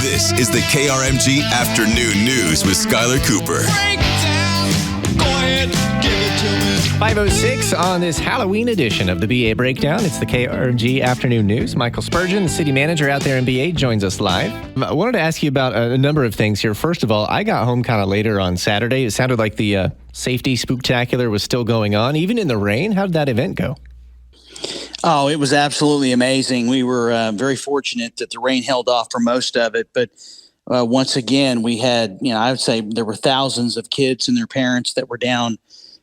This is the KRMG Afternoon News with Skylar Cooper. Go ahead, give it to me. 5:06 on this Halloween edition of the BA Breakdown. It's the KRMG Afternoon News. Michael Spurgeon, the city manager out there in BA, joins us live. I wanted to ask you about a number of things here. First of all, I got home kind of later on Saturday. It sounded like the safety spooktacular was still going on, even in the rain. How did that event go? Oh, it was absolutely amazing. We were very fortunate that the rain held off for most of it. But once again, we had, I would say there were thousands of kids and their parents that were down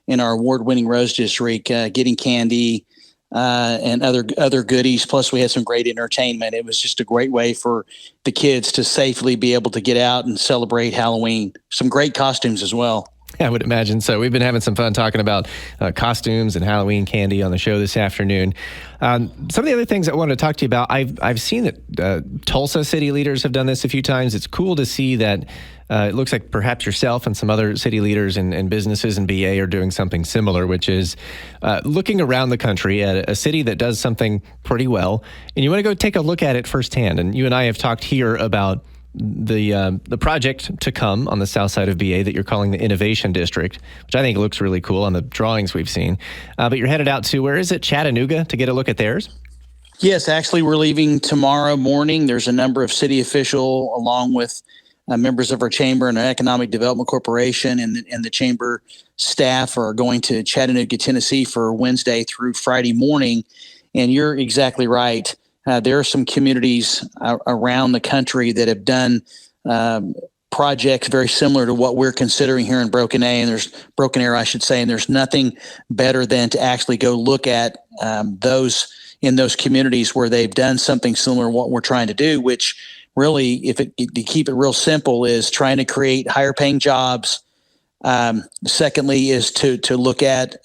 in our award-winning Rose District getting candy and other goodies. Plus, we had some great entertainment. It was just a great way for the kids to safely be able to get out and celebrate Halloween. Some great costumes as well. I would imagine so. We've been having some fun talking about costumes and Halloween candy on the show this afternoon. Some of the other things I wanted to talk to you about, I've seen that Tulsa city leaders have done this a few times. It's cool to see that it looks like perhaps yourself and some other city leaders and businesses in BA are doing something similar, which is looking around the country at a city that does something pretty well, and you want to go take a look at it firsthand. And you and I have talked here about the project to come on the south side of BA that you're calling the Innovation District, which I think looks really cool on the drawings we've seen. But you're headed out to, where is it, Chattanooga, to get a look at theirs? Yes, actually, we're leaving tomorrow morning. There's a number of city officials, along with members of our chamber and our Economic Development Corporation and the chamber staff are going to Chattanooga, Tennessee for Wednesday through Friday morning. And you're exactly right. There are some communities around the country that have done projects very similar to what we're considering here in Broken Arrow, I should say. And there's nothing better than to actually go look at those communities where they've done something similar to what we're trying to do, which really, to keep it real simple, is trying to create higher paying jobs. Secondly, is to look at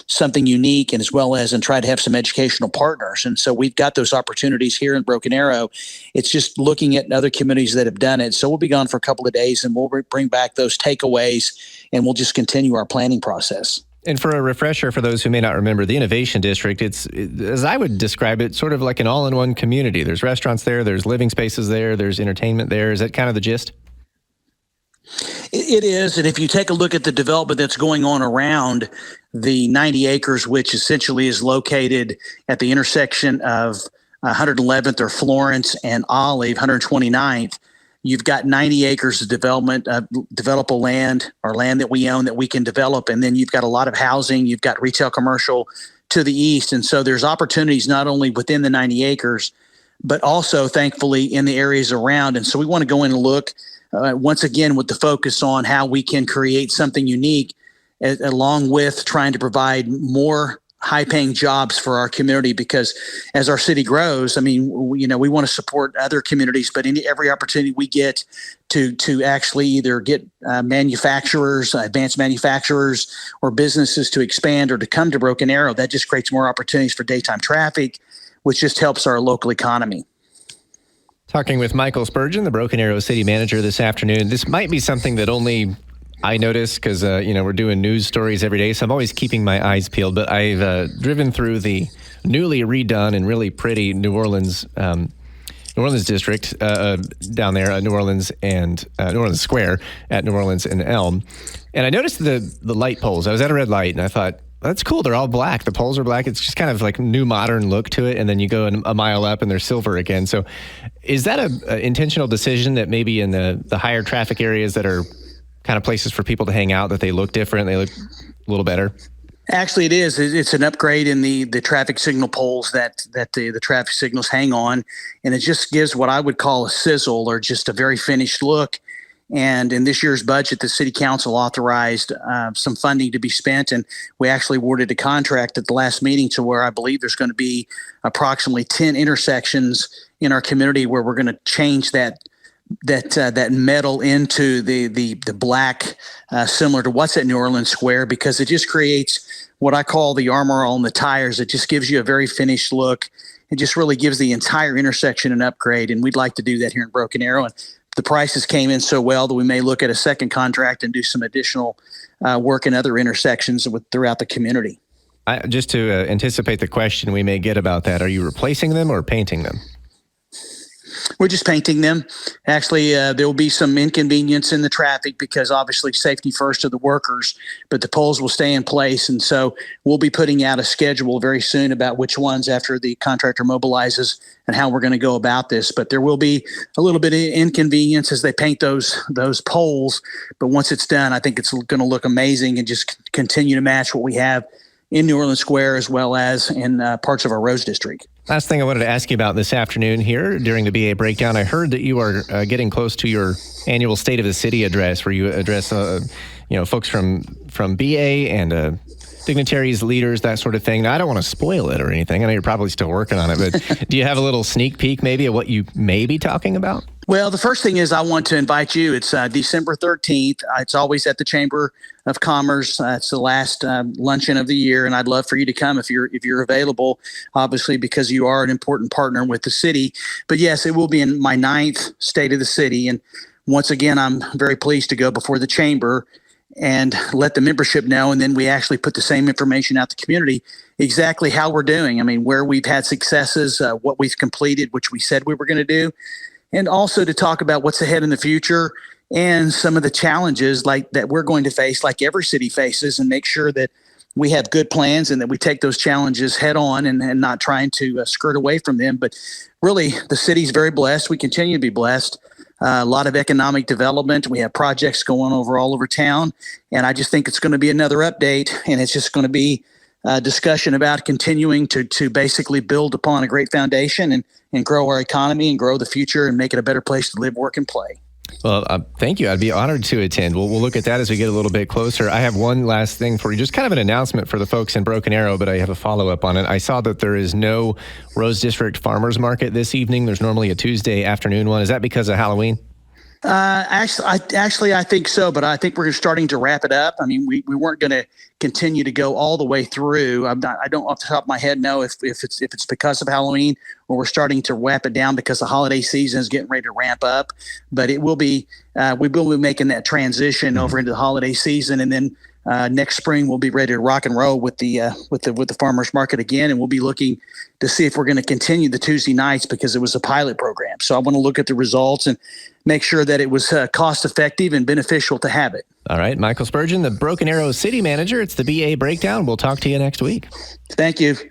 something unique, and as well as and try to have some educational partners. And so we've got those opportunities here in Broken Arrow. It's just looking at other communities that have done it. So we'll be gone for a couple of days, and we'll bring back those takeaways, and we'll just continue our planning process. And for a refresher, for those who may not remember, the Innovation District, it's, as I would describe it, sort of like an all-in-one community. There's restaurants there, there's living spaces there, there's entertainment there. Is that kind of the gist? It is. And if you take a look at the development that's going on around the 90 acres, which essentially is located at the intersection of 111th or Florence and Olive, 129th, you've got 90 acres of development, developable land, or land that we own that we can develop. And then you've got a lot of housing, you've got retail commercial to the east. And so there's opportunities not only within the 90 acres, but also thankfully in the areas around. And so we want to go in and look once again with the focus on how we can create something unique, along with trying to provide more high-paying jobs for our community. Because as our city grows, I mean, we want to support other communities, but every opportunity we get to actually either get manufacturers, advanced manufacturers, or businesses to expand or to come to Broken Arrow, that just creates more opportunities for daytime traffic, which just helps our local economy. Talking with Michael Spurgeon, the Broken Arrow city manager, this afternoon. This might be something that only I notice because, we're doing news stories every day, so I'm always keeping my eyes peeled. But I've driven through the newly redone and really pretty New Orleans district down there, New Orleans and New Orleans Square at New Orleans and Elm. And I noticed the light poles. I was at a red light, and I thought, that's cool. They're all black. The poles are black. It's just kind of like new modern look to it. And then you go a mile up and they're silver again. So is that a intentional decision that maybe in the higher traffic areas that are kind of places for people to hang out, that they look different, they look a little better? Actually, it is. It's an upgrade in the traffic signal poles that the traffic signals hang on. And it just gives what I would call a sizzle, or just a very finished look. And in this year's budget, the city council authorized some funding to be spent, and we actually awarded a contract at the last meeting to where I believe there's going to be approximately 10 intersections in our community where we're going to change that metal into the black, similar to what's at New Orleans Square, because it just creates what I call the armor on the tires. It just gives you a very finished look. It just really gives the entire intersection an upgrade, and we'd like to do that here in Broken Arrow. And the prices came in so well that we may look at a second contract and do some additional work in other intersections throughout the community. Just to anticipate the question we may get about that, are you replacing them or painting them? We're just painting them. Actually, there will be some inconvenience in the traffic because obviously safety first of the workers, but the poles will stay in place. And so we'll be putting out a schedule very soon about which ones after the contractor mobilizes and how we're going to go about this. But there will be a little bit of inconvenience as they paint those poles. But once it's done, I think it's going to look amazing and just continue to match what we have in New Orleans Square as well as in parts of our Rose District. Last thing I wanted to ask you about this afternoon here during the BA breakdown, I heard that you are getting close to your annual State of the City address, where you address folks from BA and dignitaries, leaders, that sort of thing. Now, I don't want to spoil it or anything. I know you're probably still working on it, but do you have a little sneak peek maybe of what you may be talking about? Well, the first thing is I want to invite you. It's December 13th. It's always at the Chamber of Commerce. It's the last luncheon of the year, and I'd love for you to come if you're available, obviously, because you are an important partner with the city. But yes, it will be in my 9th State of the City. And once again, I'm very pleased to go before the Chamber and let the membership know. And then we actually put the same information out to the community, exactly how we're doing. I mean, where we've had successes, what we've completed, which we said we were going to do. And also to talk about what's ahead in the future and some of the challenges like that we're going to face, like every city faces, and make sure that we have good plans and that we take those challenges head on and not trying to skirt away from them. But really, the city's very blessed. We continue to be blessed. A lot of economic development. We have projects going all over town. And I just think it's going to be another update. And it's just going to be a discussion about continuing to basically build upon a great foundation and grow our economy and grow the future and make it a better place to live, work, and play. Well, thank you. I'd be honored to attend. We'll look at that as we get a little bit closer. I have one last thing for you, just kind of an announcement for the folks in Broken Arrow, but I have a follow-up on it. I saw that there is no Rose District Farmers Market this evening. There's normally a Tuesday afternoon one. Is that because of Halloween? Actually, I think so, but I think we're starting to wrap it up. I mean, we weren't going to continue to go all the way through. I don't off the top of my head know if it's because of Halloween or we're starting to wrap it down because the holiday season is getting ready to ramp up. But it will be we will be making that transition over into the holiday season, and then next spring we'll be ready to rock and roll with the farmers market again, and we'll be looking to see if we're going to continue the Tuesday nights because it was a pilot program. So I want to look at the results and make sure that it was cost effective and beneficial to have it. All right, Michael Spurgeon, the Broken Arrow City Manager. It's the BA Breakdown. We'll talk to you next week. Thank you.